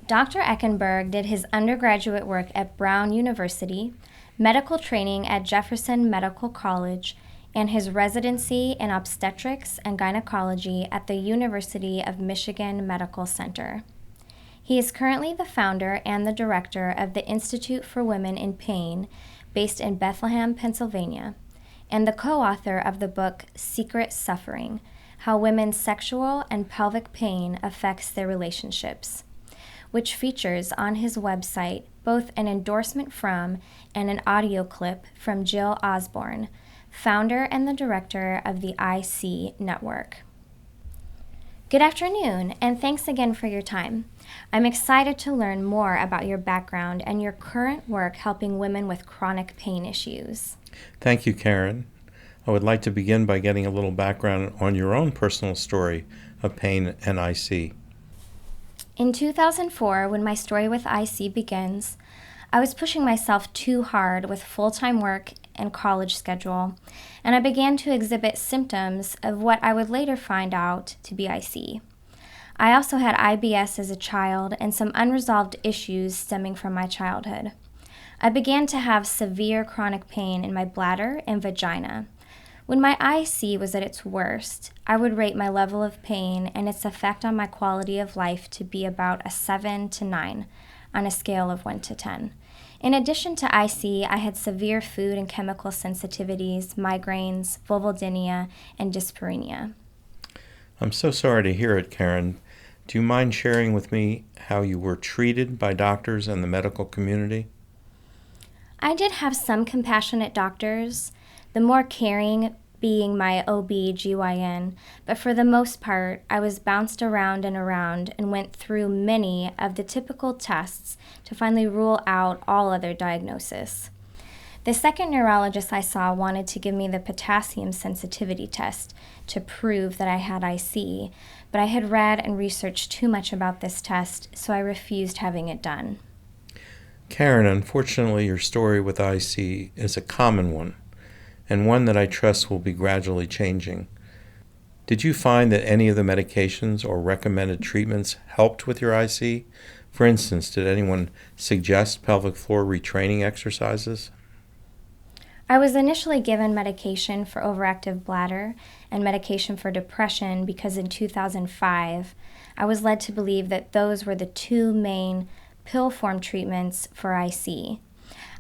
Dr. Echenberg did his undergraduate work at Brown University, medical training at Jefferson Medical College, and his residency in obstetrics and gynecology at the University of Michigan Medical Center. He is currently the founder and the director of the Institute for Women in Pain, based in Bethlehem, Pennsylvania, and the co-author of the book Secret Suffering: How Women's Sexual and Pelvic Pain Affects Their Relationships, which features on his website both an endorsement from and an audio clip from Jill Osborne, founder and the director of the IC Network. Good afternoon, and thanks again for your time. I'm excited to learn more about your background and your current work helping women with chronic pain issues. Thank you, Carin. I would like to begin by getting a little background on your own personal story of pain and IC. In 2004, when my story with IC begins, I was pushing myself too hard with full-time work and college schedule, and I began to exhibit symptoms of what I would later find out to be IC. I also had IBS as a child and some unresolved issues stemming from my childhood. I began to have severe chronic pain in my bladder and vagina. When my IC was at its worst, I would rate my level of pain and its effect on my quality of life to be about a 7 to 9 on a scale of 1 to 10. In addition to IC, I had severe food and chemical sensitivities, migraines, vulvodynia, and dyspareunia. I'm so sorry to hear it, Carin. Do you mind sharing with me how you were treated by doctors and the medical community? I did have some compassionate doctors, the more caring being my OB/GYN, but for the most part, I was bounced around and went through many of the typical tests to finally rule out all other diagnosis. The second neurologist I saw wanted to give me the potassium sensitivity test to prove that I had IC, but I had read and researched too much about this test, so I refused having it done. Carin, unfortunately, your story with IC is a common one, and one that I trust will be gradually changing. Did you find that any of the medications or recommended treatments helped with your IC? For instance, did anyone suggest pelvic floor retraining exercises? I was initially given medication for overactive bladder and medication for depression because in 2005, I was led to believe that those were the two main pill form treatments for IC.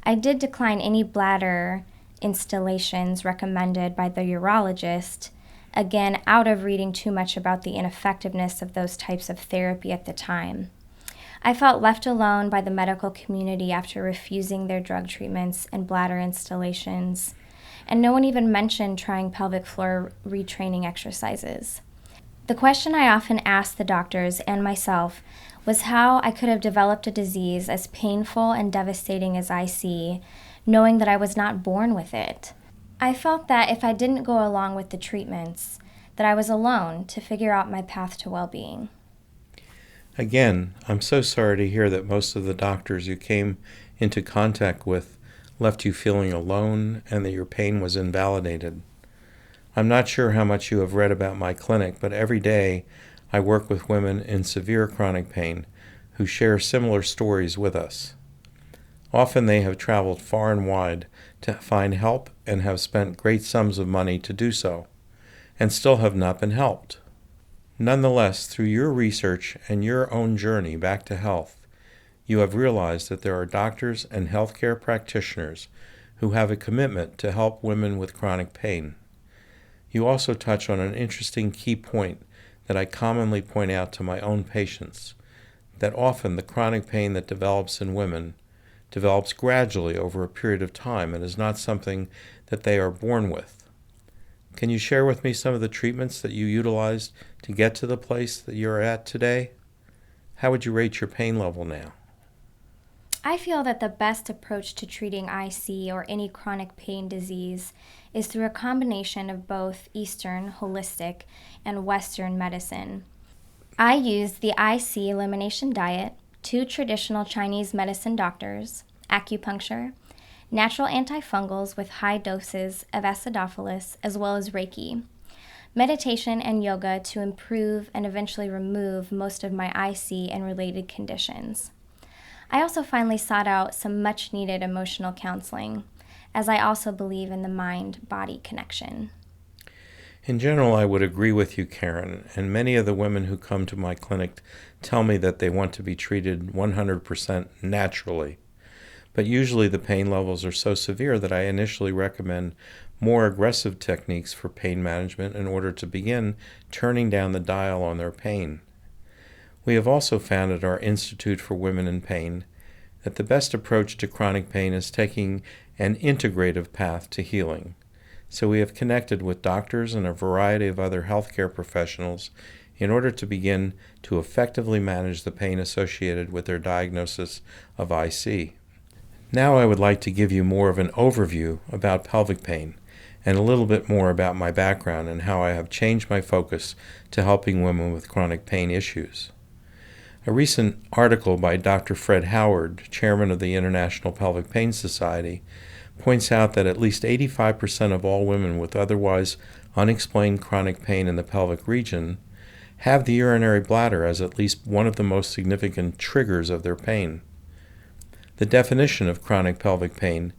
I did decline any bladder installations recommended by the urologist, again out of reading too much about the ineffectiveness of those types of therapy at the time. I felt left alone by the medical community after refusing their drug treatments and bladder installations, and no one even mentioned trying pelvic floor retraining exercises. The question I often asked the doctors and myself was how I could have developed a disease as painful and devastating as IC, knowing that I was not born with it. I felt that if I didn't go along with the treatments, that I was alone to figure out my path to well-being. Again, I'm so sorry to hear that most of the doctors you came into contact with left you feeling alone and that your pain was invalidated. I'm not sure how much you have read about my clinic, but every day I work with women in severe chronic pain who share similar stories with us. Often they have traveled far and wide to find help and have spent great sums of money to do so, and still have not been helped. Nonetheless, through your research and your own journey back to health, you have realized that there are doctors and healthcare practitioners who have a commitment to help women with chronic pain. You also touch on an interesting key point that I commonly point out to my own patients, that often the chronic pain that develops in women develops gradually over a period of time and is not something that they are born with. Can you share with me some of the treatments that you utilized to get to the place that you're at today? How would you rate your pain level now? I feel that the best approach to treating IC or any chronic pain disease is through a combination of both Eastern, holistic, and Western medicine. I used the IC elimination diet, 2 traditional Chinese medicine doctors, acupuncture, natural antifungals with high doses of acidophilus, as well as Reiki. meditation and yoga to improve and eventually remove most of my IC and related conditions. I also finally sought out some much-needed emotional counseling, as I also believe in the mind-body connection. In general, I would agree with you, Carin, and many of the women who come to my clinic tell me that they want to be treated 100% naturally. But usually the pain levels are so severe that I initially recommend more aggressive techniques for pain management in order to begin turning down the dial on their pain. We have also found at our Institute for Women in Pain that the best approach to chronic pain is taking an integrative path to healing. So we have connected with doctors and a variety of other healthcare professionals in order to begin to effectively manage the pain associated with their diagnosis of IC. Now I would like to give you more of an overview about pelvic pain and a little bit more about my background and how I have changed my focus to helping women with chronic pain issues. A recent article by Dr. Fred Howard, chairman of the International Pelvic Pain Society, points out that at least 85% of all women with otherwise unexplained chronic pain in the pelvic region have the urinary bladder as at least one of the most significant triggers of their pain. The definition of chronic pelvic pain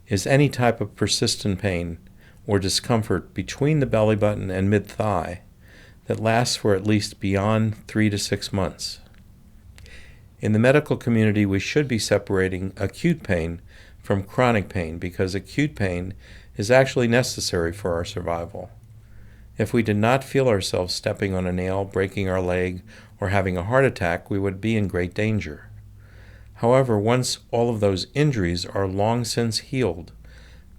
is any type of persistent pain or discomfort between the belly button and mid-thigh that lasts for at least beyond 3 to 6 months. In the medical community, we should be separating acute pain from chronic pain because acute pain is actually necessary for our survival. If we did not feel ourselves stepping on a nail, breaking our leg, or having a heart attack, we would be in great danger. However, once all of those injuries are long since healed,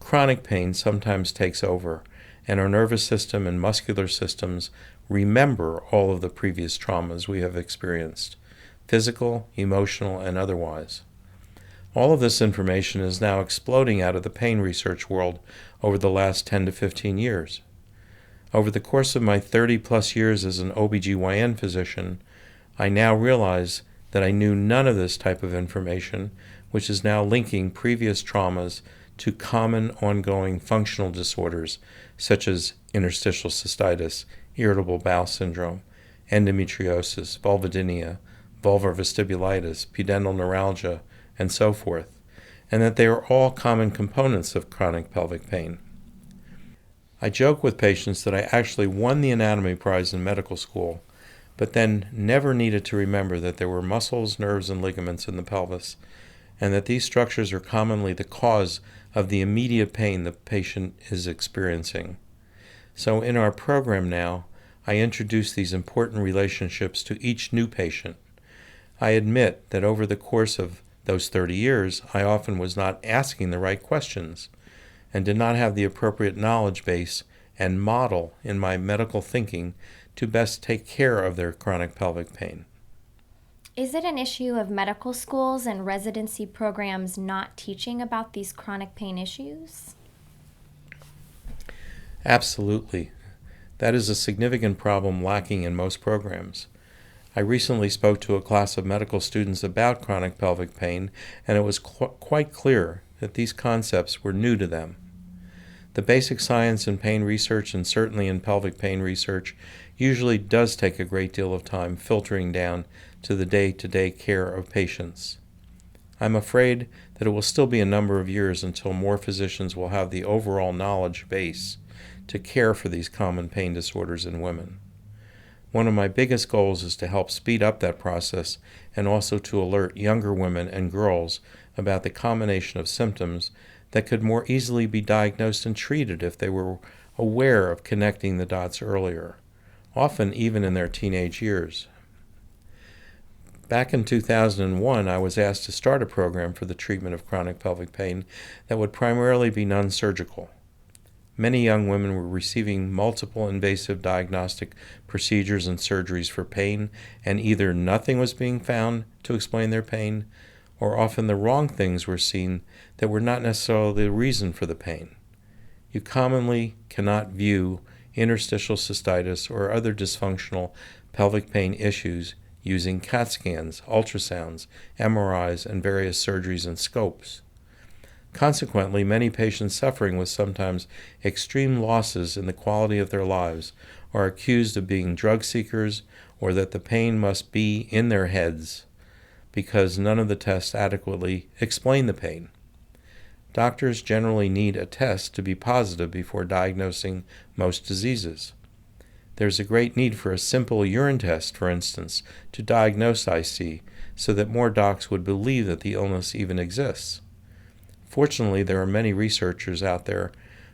chronic pain sometimes takes over, and our nervous system and muscular systems remember all of the previous traumas we have experienced, physical, emotional, and otherwise. All of this information is now exploding out of the pain research world over the last 10 to 15 years. Over the course of my 30-plus years as an OBGYN physician, I now realize that I knew none of this type of information, which is now linking previous traumas to common ongoing functional disorders such as interstitial cystitis, irritable bowel syndrome, endometriosis, vulvodynia, vulvar vestibulitis, pudendal neuralgia, and so forth, and that they are all common components of chronic pelvic pain. I joke with patients that I actually won the anatomy prize in medical school, but then never needed to remember that there were muscles, nerves, and ligaments in the pelvis, and that these structures are commonly the cause of the immediate pain the patient is experiencing. So in our program now, I introduce these important relationships to each new patient. I admit that over the course of those 30 years, I often was not asking the right questions and did not have the appropriate knowledge base and model in my medical thinking to best take care of their chronic pelvic pain. Is it an issue of medical schools and residency programs not teaching about these chronic pain issues? Absolutely. That is a significant problem lacking in most programs. I recently spoke to a class of medical students about chronic pelvic pain, and it was quite clear that these concepts were new to them. The basic science in pain research, and certainly in pelvic pain research, usually does take a great deal of time filtering down to the day-to-day care of patients. I'm afraid that it will still be a number of years until more physicians will have the overall knowledge base to care for these common pain disorders in women. One of my biggest goals is to help speed up that process and also to alert younger women and girls about the combination of symptoms that could more easily be diagnosed and treated if they were aware of connecting the dots earlier, often even in their teenage years. Back in 2001, I was asked to start a program for the treatment of chronic pelvic pain that would primarily be non-surgical. Many young women were receiving multiple invasive diagnostic procedures and surgeries for pain, and either nothing was being found to explain their pain, or often the wrong things were seen that were not necessarily the reason for the pain. You commonly cannot view interstitial cystitis or other dysfunctional pelvic pain issues using CAT scans, ultrasounds, MRIs, and various surgeries and scopes. Consequently, many patients suffering with sometimes extreme losses in the quality of their lives are accused of being drug seekers or that the pain must be in their heads because none of the tests adequately explain the pain. Doctors generally need a test to be positive before diagnosing most diseases. There's a great need for a simple urine test, for instance, to diagnose IC so that more docs would believe that the illness even exists. Fortunately, there are many researchers out there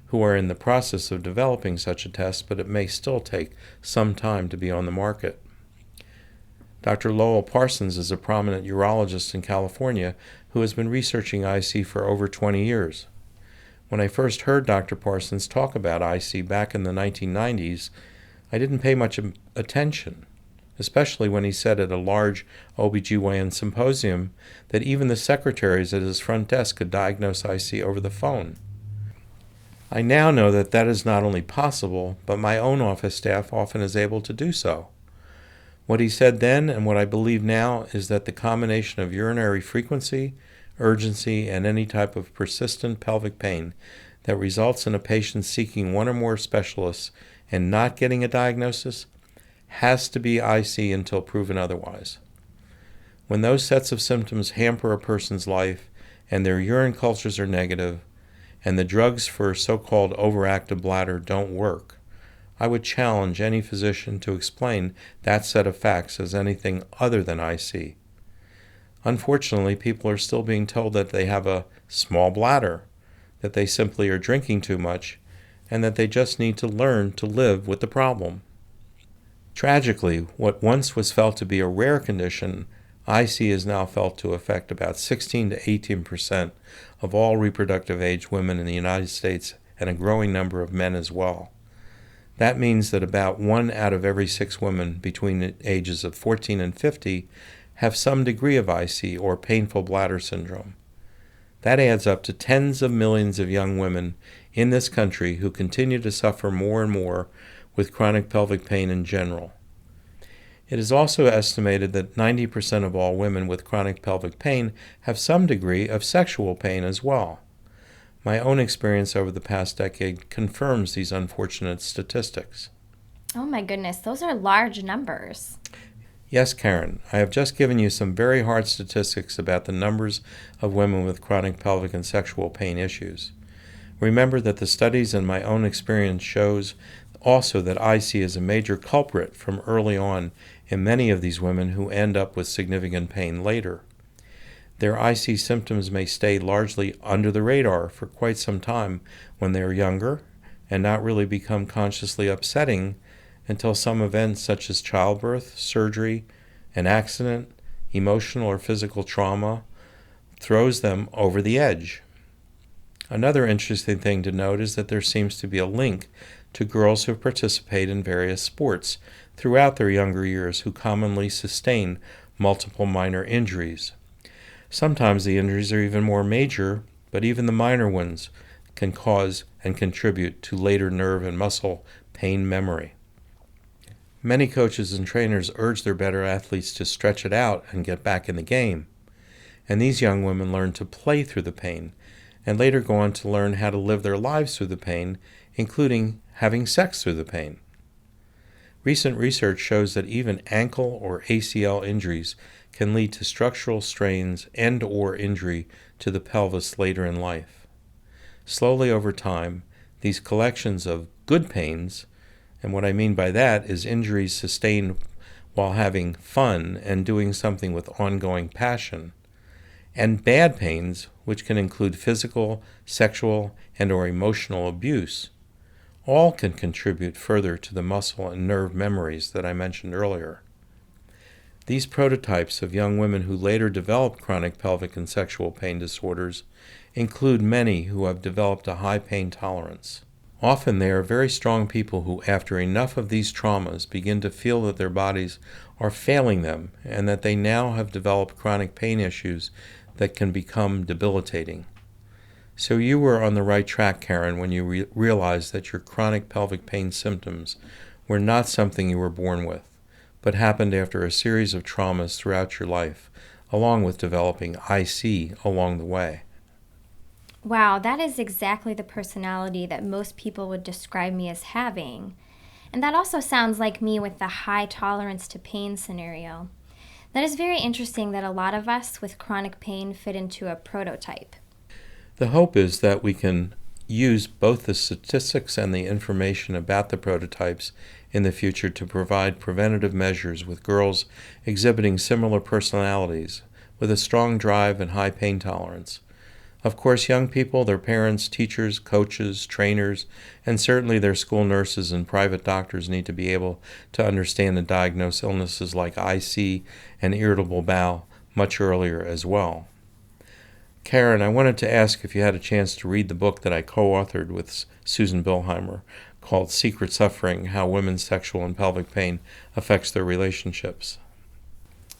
who are in the process of developing such a test, but it may still take some time to be on the market. Dr. Lowell Parsons is a prominent urologist in California who has been researching IC for over 20 years. When I first heard Dr. Parsons talk about IC back in the 1990s, I didn't pay much attention, especially when he said at a large OBGYN symposium that even the secretaries at his front desk could diagnose IC over the phone. I now know that that is not only possible, but my own office staff often is able to do so. What he said then and what I believe now is that the combination of urinary frequency, urgency, and any type of persistent pelvic pain that results in a patient seeking one or more specialists and not getting a diagnosis has to be IC until proven otherwise. When those sets of symptoms hamper a person's life and their urine cultures are negative and the drugs for so-called overactive bladder don't work, I would challenge any physician to explain that set of facts as anything other than IC. Unfortunately, people are still being told that they have a small bladder, that they simply are drinking too much, and that they just need to learn to live with the problem. Tragically, what once was felt to be a rare condition, IC is now felt to affect about 16 to 18% of all reproductive age women in the United States and a growing number of men as well. That means that about 1 out of every 6 women between the ages of 14 and 50 have some degree of IC or painful bladder syndrome. That adds up to tens of millions of young women in this country who continue to suffer more and more with chronic pelvic pain in general. It is also estimated that 90% of all women with chronic pelvic pain have some degree of sexual pain as well. My own experience over the past decade confirms these unfortunate statistics. Oh my goodness, those are large numbers. Yes, Carin, I have just given you some very hard statistics about the numbers of women with chronic pelvic and sexual pain issues. Remember that the studies and my own experience shows also that IC is a major culprit from early on in many of these women who end up with significant pain later. Their IC symptoms may stay largely under the radar for quite some time when they are younger and not really become consciously upsetting until some event such as childbirth, surgery, an accident, emotional or physical trauma throws them over the edge. Another interesting thing to note is that there seems to be a link to girls who participate in various sports throughout their younger years who commonly sustain multiple minor injuries. Sometimes the injuries are even more major, but even the minor ones can cause and contribute to later nerve and muscle pain memory. Many coaches and trainers urge their better athletes to stretch it out and get back in the game. And these young women learn to play through the pain and later go on to learn how to live their lives through the pain, including having sex through the pain. Recent research shows that even ankle or ACL injuries can lead to structural strains and/or injury to the pelvis later in life. Slowly over time, these collections of good pains, and what I mean by that is injuries sustained while having fun and doing something with ongoing passion, and bad pains, which can include physical, sexual, and/or emotional abuse, all can contribute further to the muscle and nerve memories that I mentioned earlier. These prototypes of young women who later develop chronic pelvic and sexual pain disorders include many who have developed a high pain tolerance. Often they are very strong people who, after enough of these traumas, begin to feel that their bodies are failing them and that they now have developed chronic pain issues that can become debilitating. So you were on the right track, Carin, when you realized that your chronic pelvic pain symptoms were not something you were born with, but happened after a series of traumas throughout your life, along with developing IC along the way. Wow, that is exactly the personality that most people would describe me as having. And that also sounds like me with the high tolerance to pain scenario. That is very interesting that a lot of us with chronic pain fit into a prototype. The hope is that we can use both the statistics and the information about the prototypes in the future to provide preventative measures with girls exhibiting similar personalities, with a strong drive and high pain tolerance. Of course, young people, their parents, teachers, coaches, trainers, and certainly their school nurses and private doctors need to be able to understand and diagnose illnesses like IC and irritable bowel much earlier as well. Carin, I wanted to ask if you had a chance to read the book that I co-authored with Susan Bilheimer called Secret Suffering: How Women's Sexual and Pelvic Pain Affects Their Relationships.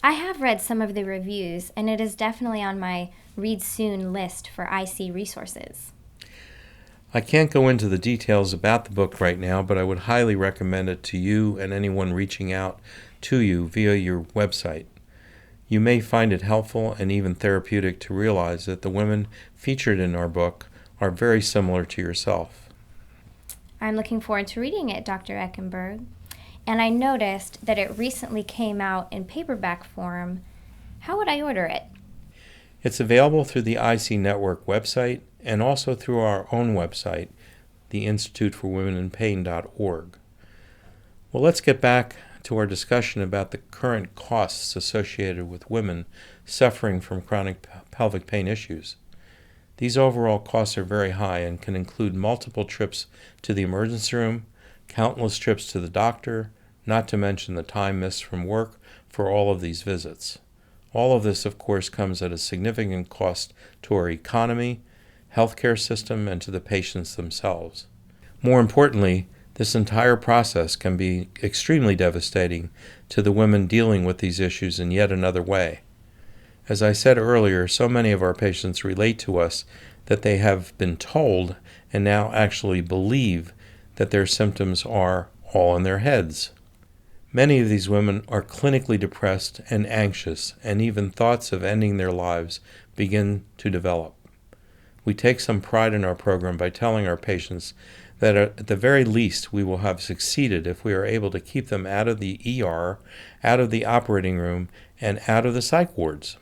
I have read some of the reviews, and it is definitely on my read soon list for IC resources. I can't go into the details about the book right now, but I would highly recommend it to you and anyone reaching out to you via your website. You may find it helpful and even therapeutic to realize that the women featured in our book are very similar to yourself. I'm looking forward to reading it, Dr. Echenberg. And I noticed that it recently came out in paperback form. How would I order it? It's available through the IC Network website and also through our own website, the Institute for Women in Pain.org. Well, let's get back to our discussion about the current costs associated with women suffering from chronic pelvic pain issues. These overall costs are very high and can include multiple trips to the emergency room, countless trips to the doctor, not to mention the time missed from work for all of these visits. All of this, of course, comes at a significant cost to our economy, healthcare system, and to the patients themselves. More importantly, this entire process can be extremely devastating to the women dealing with these issues in yet another way. As I said earlier, so many of our patients relate to us that they have been told and now actually believe that their symptoms are all in their heads. Many of these women are clinically depressed and anxious, and even thoughts of ending their lives begin to develop. We take some pride in our program by telling our patients that at the very least we will have succeeded if we are able to keep them out of the ER, out of the operating room, and out of the psych wards.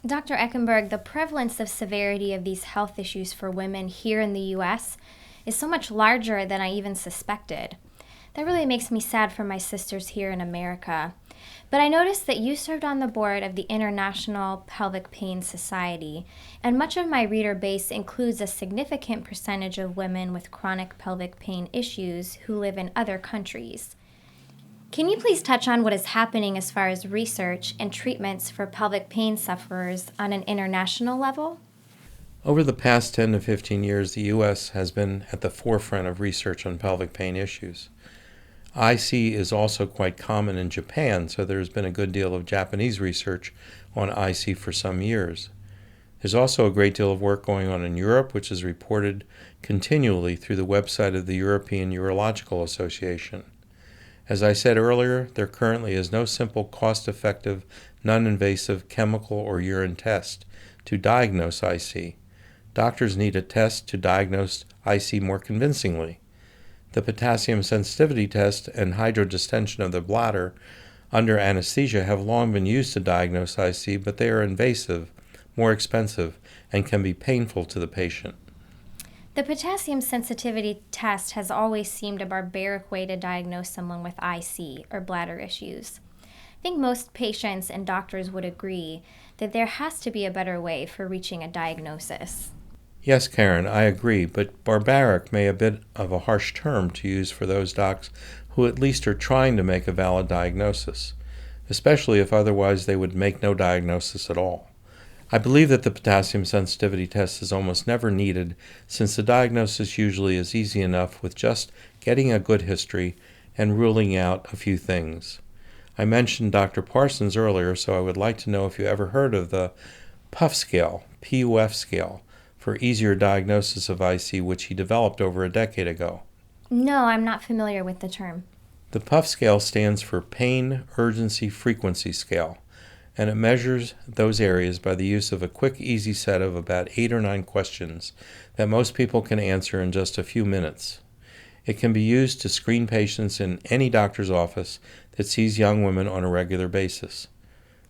Dr. Echenberg, the prevalence of severity of these health issues for women here in the U.S. is so much larger than I even suspected. That really makes me sad for my sisters here in America. But I noticed that you served on the board of the International Pelvic Pain Society, and much of my reader base includes a significant percentage of women with chronic pelvic pain issues who live in other countries. Can you please touch on what is happening as far as research and treatments for pelvic pain sufferers on an international level? Over the past 10 to 15 years, the U.S. has been at the forefront of research on pelvic pain issues. IC is also quite common in Japan, so there's been a good deal of Japanese research on IC for some years. There's also a great deal of work going on in Europe, which is reported continually through the website of the European Urological Association. As I said earlier, there currently is no simple, cost-effective, non-invasive chemical or urine test to diagnose IC. Doctors need a test to diagnose IC more convincingly. The potassium sensitivity test and hydrodistension of the bladder under anesthesia have long been used to diagnose IC, but they are invasive, more expensive, and can be painful to the patient. The potassium sensitivity test has always seemed a barbaric way to diagnose someone with IC or bladder issues. I think most patients and doctors would agree that there has to be a better way for reaching a diagnosis. Yes, Carin, I agree, but barbaric may be a bit of a harsh term to use for those docs who at least are trying to make a valid diagnosis, especially if otherwise they would make no diagnosis at all. I believe that the potassium sensitivity test is almost never needed, since the diagnosis usually is easy enough with just getting a good history and ruling out a few things. I mentioned Dr. Parsons earlier, so I would like to know if you ever heard of the PUF scale, PUF scale, for easier diagnosis of IC, which he developed over a decade ago. No, I'm not familiar with the term. The PUF scale stands for Pain Urgency Frequency Scale, and it measures those areas by the use of a quick, easy set of about 8 or 9 questions that most people can answer in just a few minutes. It can be used to screen patients in any doctor's office that sees young women on a regular basis.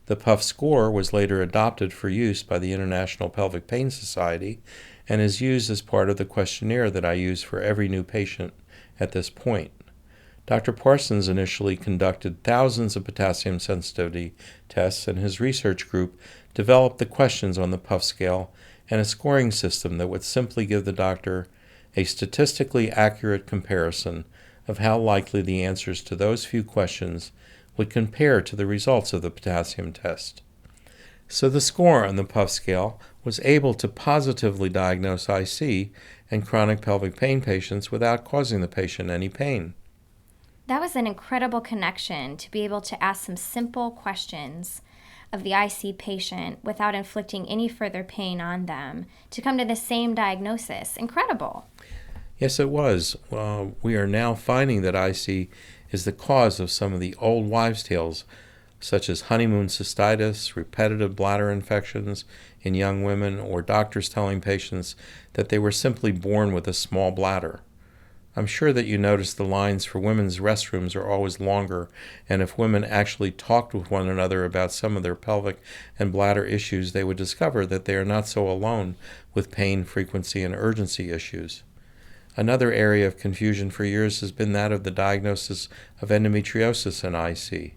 The PUF score was later adopted for use by the International Pelvic Pain Society and is used as part of the questionnaire that I use for every new patient at this point. Dr. Parsons initially conducted thousands of potassium sensitivity tests, and his research group developed the questions on the PUF scale and a scoring system that would simply give the doctor a statistically accurate comparison of how likely the answers to those few questions would compare to the results of the potassium test. So the score on the PUF scale was able to positively diagnose IC and chronic pelvic pain patients without causing the patient any pain. That was an incredible connection to be able to ask some simple questions of the IC patient without inflicting any further pain on them to come to the same diagnosis. Incredible. Yes, it was. We are now finding that IC is the cause of some of the old wives' tales, such as honeymoon cystitis, repetitive bladder infections in young women, or doctors telling patients that they were simply born with a small bladder. I'm sure that you noticed the lines for women's restrooms are always longer, and if women actually talked with one another about some of their pelvic and bladder issues, they would discover that they are not so alone with pain, frequency, and urgency issues. Another area of confusion for years has been that of the diagnosis of endometriosis in IC.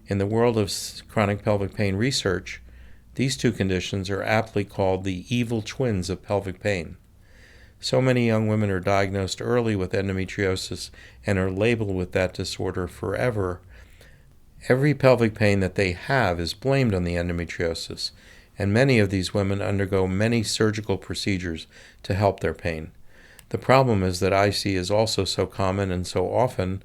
In the world of chronic pelvic pain research, these two conditions are aptly called the evil twins of pelvic pain. So many young women are diagnosed early with endometriosis and are labeled with that disorder forever. Every pelvic pain that they have is blamed on the endometriosis, and many of these women undergo many surgical procedures to help their pain. The problem is that IC is also so common, and so often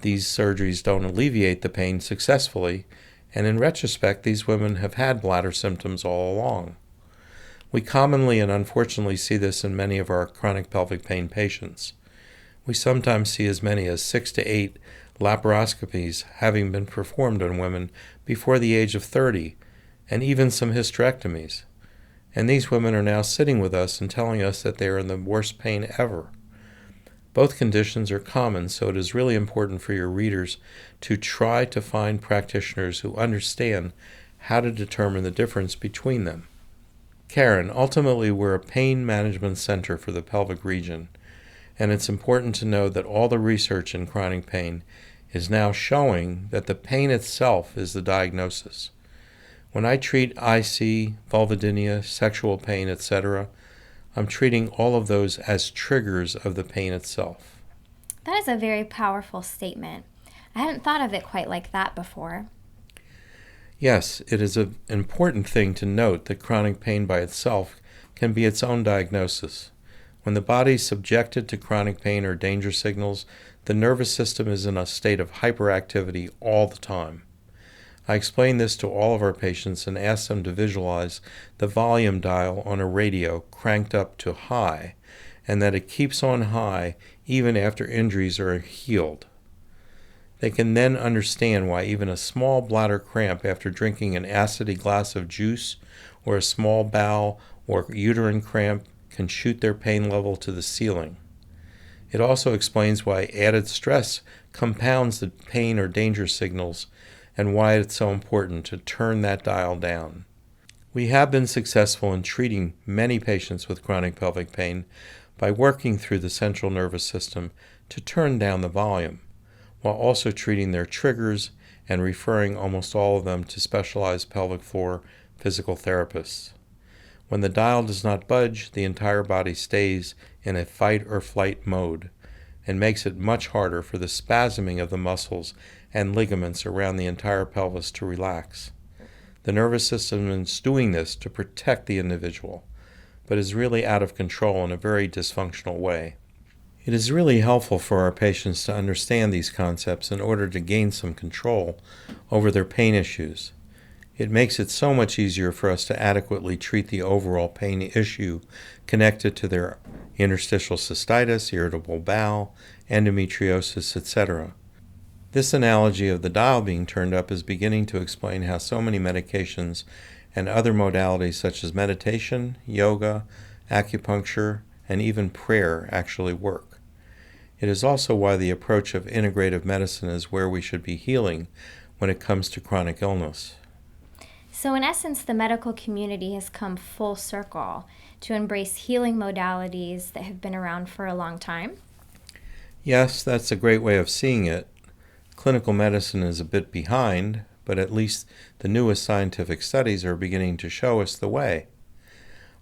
these surgeries don't alleviate the pain successfully, and in retrospect these women have had bladder symptoms all along. We commonly and unfortunately see this in many of our chronic pelvic pain patients. We sometimes see as many as 6 to 8 laparoscopies having been performed on women before the age of 30, and even some hysterectomies. And these women are now sitting with us and telling us that they are in the worst pain ever. Both conditions are common, so it is really important for your readers to try to find practitioners who understand how to determine the difference between them. Carin, ultimately we're a pain management center for the pelvic region, and it's important to know that all the research in chronic pain is now showing that the pain itself is the diagnosis. When I treat IC, vulvodynia, sexual pain, etc., I'm treating all of those as triggers of the pain itself. That is a very powerful statement. I hadn't thought of it quite like that before. Yes, it is an important thing to note that chronic pain by itself can be its own diagnosis. When the body is subjected to chronic pain or danger signals, the nervous system is in a state of hyperactivity all the time. I explain this to all of our patients and ask them to visualize the volume dial on a radio cranked up to high, and that it keeps on high even after injuries are healed. They can then understand why even a small bladder cramp after drinking an acidy glass of juice, or a small bowel or uterine cramp can shoot their pain level to the ceiling. It also explains why added stress compounds the pain or danger signals, and why it's so important to turn that dial down. We have been successful in treating many patients with chronic pelvic pain by working through the central nervous system to turn down the volume, while also treating their triggers and referring almost all of them to specialized pelvic floor physical therapists. When the dial does not budge, the entire body stays in a fight or flight mode, and makes it much harder for the spasming of the muscles and ligaments around the entire pelvis to relax. The nervous system is doing this to protect the individual, but is really out of control in a very dysfunctional way. It is really helpful for our patients to understand these concepts in order to gain some control over their pain issues. It makes it so much easier for us to adequately treat the overall pain issue connected to their interstitial cystitis, irritable bowel, endometriosis, etc. This analogy of the dial being turned up is beginning to explain how so many medications and other modalities such as meditation, yoga, acupuncture, and even prayer actually work. It is also why the approach of integrative medicine is where we should be healing when it comes to chronic illness. So in essence, the medical community has come full circle to embrace healing modalities that have been around for a long time. Yes, that's a great way of seeing it. Clinical medicine is a bit behind, but at least the newest scientific studies are beginning to show us the way.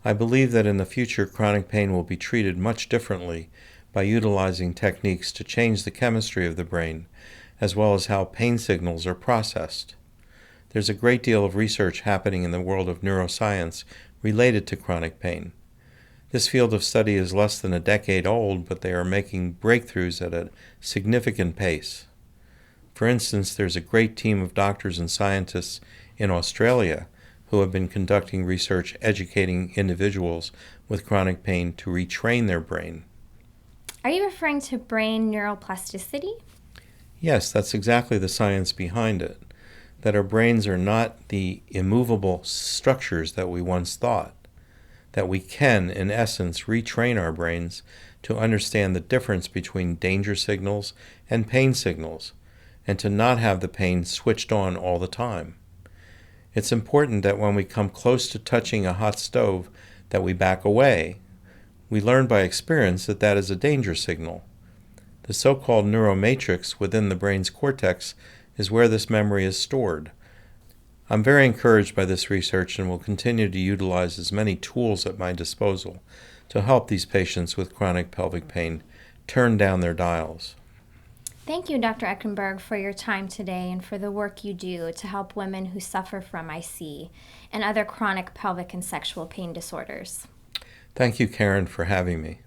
I believe that in the future chronic pain will be treated much differently by utilizing techniques to change the chemistry of the brain, as well as how pain signals are processed. There's a great deal of research happening in the world of neuroscience related to chronic pain. This field of study is less than a decade old, but they are making breakthroughs at a significant pace. For instance, there's a great team of doctors and scientists in Australia who have been conducting research educating individuals with chronic pain to retrain their brain. Are you referring to brain neuroplasticity? Yes, that's exactly the science behind it, that our brains are not the immovable structures that we once thought, that we can, in essence, retrain our brains to understand the difference between danger signals and pain signals, and to not have the pain switched on all the time. It's important that when we come close to touching a hot stove, that we back away. We learn by experience that that is a danger signal. The so-called neuromatrix within the brain's cortex is where this memory is stored. I'm very encouraged by this research and will continue to utilize as many tools at my disposal to help these patients with chronic pelvic pain turn down their dials. Thank you, Dr. Echenberg, for your time today and for the work you do to help women who suffer from IC and other chronic pelvic and sexual pain disorders. Thank you, Carin, for having me.